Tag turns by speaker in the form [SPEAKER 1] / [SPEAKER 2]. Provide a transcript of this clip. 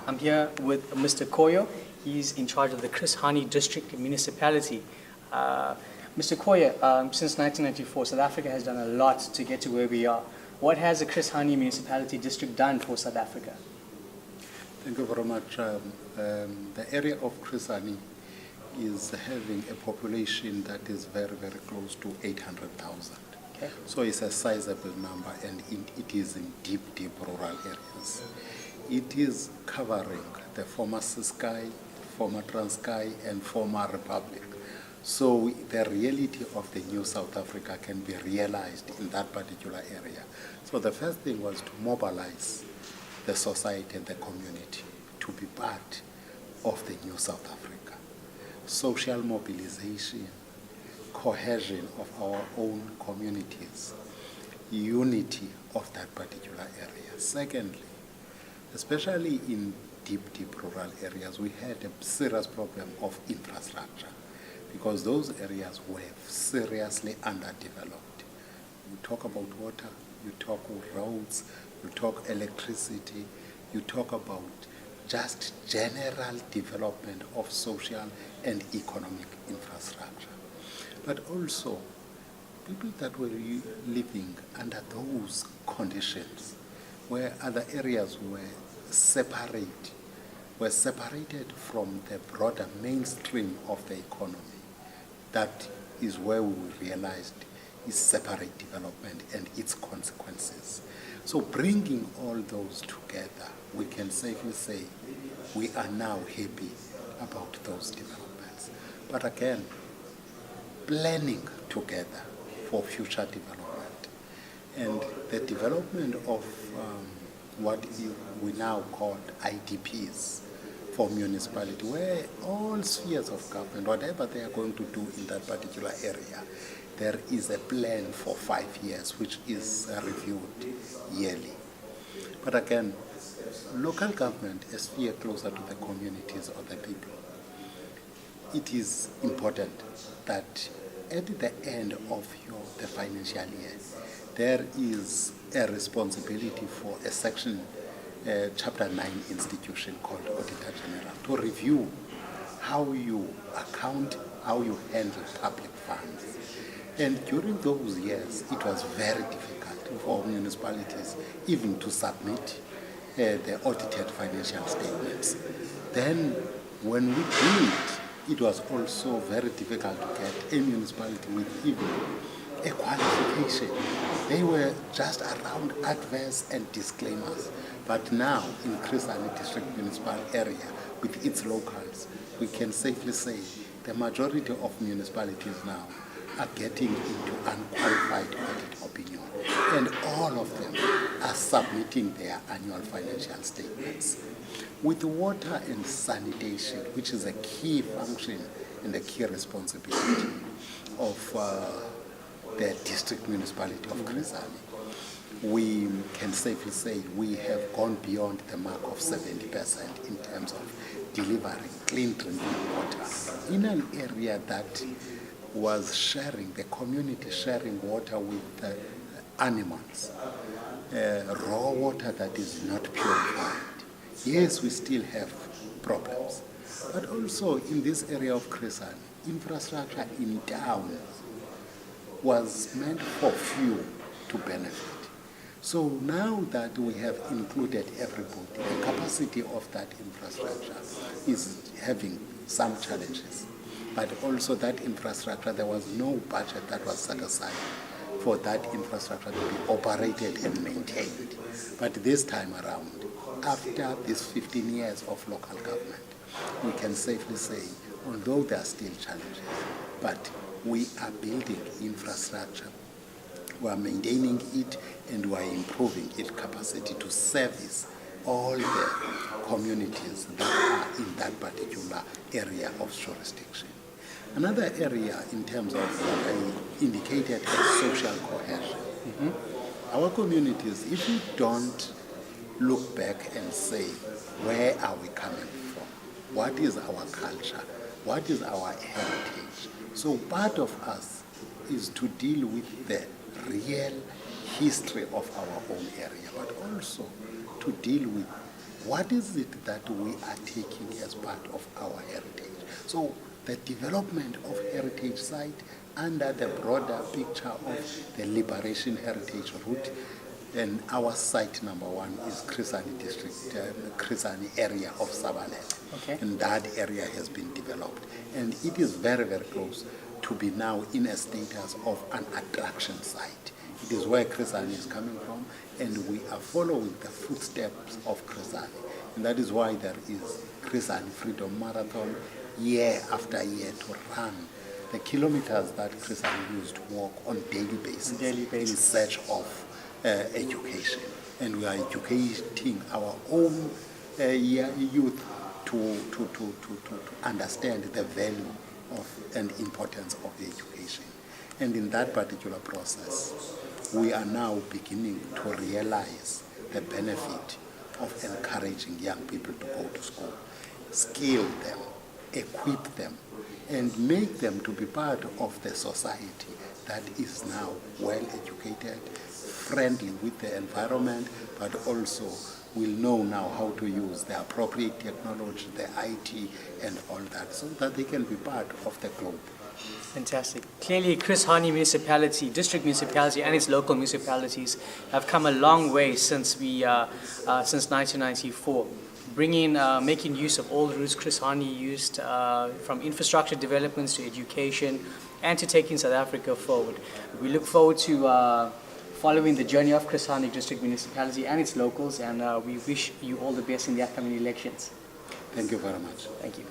[SPEAKER 1] I'm here with Mr. Koyo. He's in charge of the Chris Hani District Municipality. Mr. Koyo, since 1994, South Africa has done a lot to get to where we are. What has the Chris Hani Municipality District done for South Africa?
[SPEAKER 2] Thank you very much. The area of Chris Hani is having a population that is very, very close to 800,000.
[SPEAKER 1] Okay.
[SPEAKER 2] So it's a sizable number, and it is in deep, deep rural areas. It is covering the former Ciskei, former Transkei, and former Republic. So the reality of the new South Africa can be realized in that particular area. So the first thing was to mobilize the society and the community to be part of the new South Africa. Social mobilization, cohesion of our own communities, unity of that particular area. Secondly, especially in deep, deep rural areas, we had a serious problem of infrastructure because those areas were seriously underdeveloped. You talk about water, you talk roads, you talk electricity, you talk about just general development of social and economic infrastructure. But also, people that were living under those conditions, where other areas were separated from the broader mainstream of the economy. That is where we realized is separate development and its consequences. So bringing all those together, we can safely say we are now happy about those developments. But again, planning together for future development. And the development of what we now call IDPs for municipality, where all spheres of government, whatever they are going to do in that particular area, there is a plan for 5 years, which is reviewed yearly. But again, local government, a sphere closer to the communities or the people, it is important that at the end of the financial year, there is a responsibility for a section, Chapter 9 institution called Auditor General to review how you account, how you handle public funds. And during those years, it was very difficult for municipalities even to submit the audited financial statements. Then when we did, it was also very difficult to get a municipality with even a qualification. They were just around adverse and disclaimers. But now, in Chris Hani District Municipal Area, with its locals, we can safely say the majority of municipalities now are getting into unqualified audit opinion. And all of them are submitting their annual financial statements. With water and sanitation, which is a key function and a key responsibility of the district municipality of Chris Hani, we can safely say we have gone beyond the mark of 70% in terms of delivering clean drinking water in an area that was sharing, the community sharing water with animals, raw water that is not purified. Yes, we still have problems, but also in this area of Chris Hani, infrastructure in town was meant for few to benefit. So now that we have included everybody, the capacity of that infrastructure is having some challenges. But also that infrastructure, there was no budget that was set aside for that infrastructure to be operated and maintained. But this time around, after these 15 years of local government, we can safely say, although there are still challenges, but we are building infrastructure, we are maintaining it, and we are improving its capacity to service all the communities that are in that particular area of jurisdiction. Another area in terms of what I indicated as social cohesion. Our communities, if we don't look back and say, where are we coming from? What is our culture? What is our heritage? So part of us is to deal with the real history of our own area, but also to deal with what is it that we are taking as part of our heritage? So the development of heritage site under the broader picture of the Liberation Heritage Route, and our site number 1 is Chris Hani district, Chris Hani area of Sabalet.
[SPEAKER 1] Okay.
[SPEAKER 2] And that area has been developed. And it is very, very close to be now in a status of an attraction site. It is where Chris Hani is coming from, and we are following the footsteps of Chris Hani. And that is why there is Chris Hani Freedom Marathon year after year to run the kilometers that Chris Hani used to walk on daily basis, in search of education. And we are educating our own youth to understand the value of and importance of the education. And in that particular process, we are now beginning to realize the benefit of encouraging young people to go to school, skill them, equip them, and make them to be part of the society that is now well educated, friendly with the environment, but also will know now how to use the appropriate technology, the IT, and all that, so that they can be part of the globe.
[SPEAKER 1] Fantastic. Clearly, Chris Hani Municipality, District Municipality, and its local municipalities have come a long way since 1994. Making use of all the routes Chris Hani used, from infrastructure developments to education, and to taking South Africa forward. We look forward to following the journey of Chris Hani District Municipality and its locals, and we wish you all the best in the upcoming elections.
[SPEAKER 2] Thank you very much.
[SPEAKER 1] Thank you.